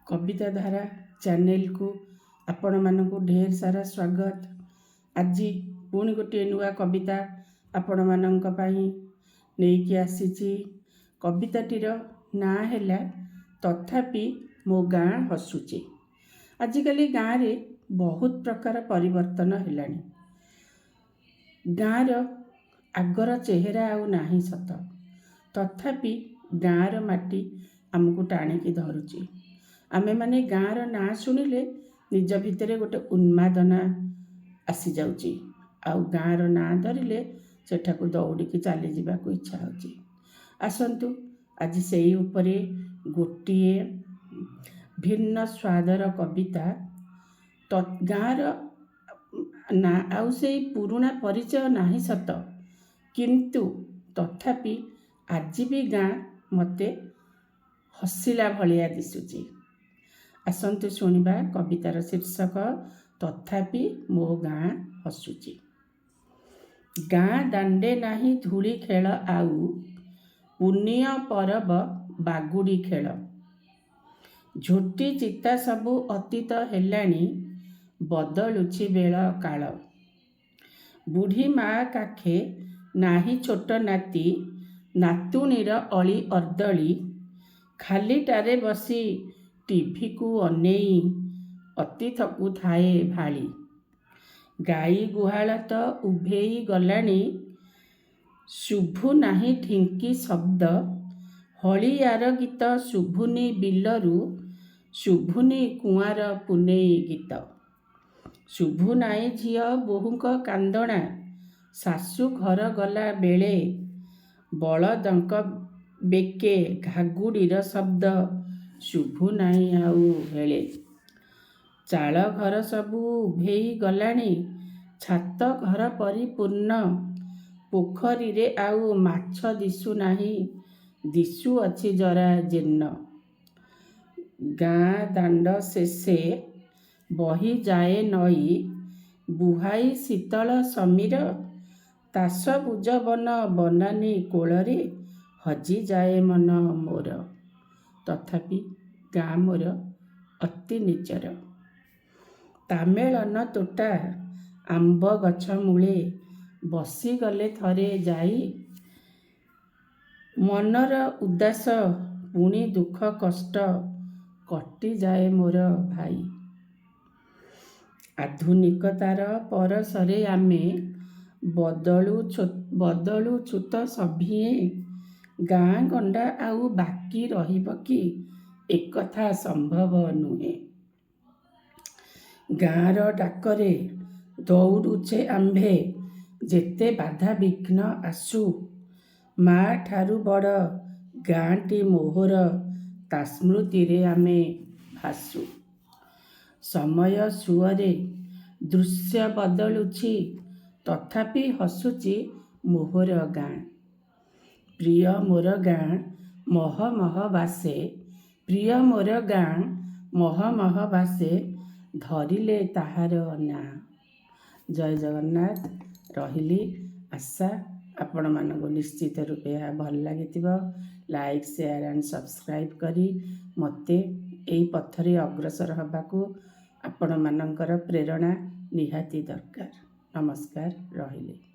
कविता धारा चैनल को आपण मानक ढेर सारा स्वागत। आज पुणी गोटे नुआ कविता आपण मानक पई नेकी आसीची। कविताटीर ना हैला तथापि मो गाँ हसुचे। आजिकल गाँव रे बहुत प्रकार परिवर्तन हेलानी। गाँव आगर चेहरा आउ नाही सत, तथापि गाँव माटी आमको टाणिकी धरुची। आमे माने गाँव ना शुणिले निज भितर गोटे उन्मादना आसी जाउची। आउ गाँव ना धरिले सेठाकू दौड़िकी चली जावाकू इच्छा होची। आसंतु आज सेई उपरे गोटिए भिन्न स्वादर कविता। तो गाँव ना आउ सेई पुराना परिचय नाही सत, किंतु तथापि आज भी गाँ मते हसिला भलिया दिसुची। आसंतु शुणिबा कवितार शीर्षक तथापि मो गाँ हसुची। गाँ दांडे नाही धूली खेल आउ, पुनिय परब बागुड़ी खेल। झोटी चिता सबु अतीत हेलाणी, बदलुछि बेल काल। बुढ़ी माँ काखे नाही छोट नाती, नातुणीर अली अर्दली। खालीटारे बसी टीवी को अनेई, अतीतकू थाए भाली। गाई गुहाल तो उभेई गलाणी, शुभु नाही ठिंकी शब्द। हलियार गीत शुभुनी बिलरू, शुभुनी कुआर पुनेई गीत। शुभु नाई झियो बोहुक कांदणा, सासु घर गला बेले। बलदंक बेके घागुड़ीर शब्द, शुभु नाई आउ हेले। चाल घर सबू उभेई गलाणी, छात घर परिपूर्ण। पोखरी रे आउ माछ दिसु नाही, दिसु अछि जरा जीर्ण। गाँ दांड शेषे बही जाए नई, बुहाई शीतल समीर। तास बुज बन बनानी कोଳରେ, हजी जाए मन मोर। तथापि गाँ मोर अति निचर। तामेलन तोटा आंब गछ मूले, बसीगले थरे जाई। मनर उदास पुणी दुख कष्ट, कटी जाए मोर भाई। आधुनिकतार परसरे आमे बदलुछु तो सभिए। गाँ गंडा आउ बाकी रहिब कि, एकथा संभव नुहे। गाँर डाकरे दौड़ुछे आंभे, जेते बाधा विघ्न आसु। माँ ठारू बड़ गाँटी मोहर, ता स्मृति रे आमे भासु। समय सुअरे दृश्य बदलुछि, तथापि हसुची मोहर गाँ। प्रिय मोर गाँ मह मह बासे, प्रिय मोर गाँ मह मह बासे। धरिले ताहार ना। जय जगन्नाथ। रहिली आशा आपण मानक निश्चित रूपे यह भल लागिथिबो। लाइक शेयर एंड सब्सक्राइब करी मते एई पथरे अग्रसर हबाकू आपण मानकर प्रेरणा निहाती दरकार। नमस्कार। रहिले।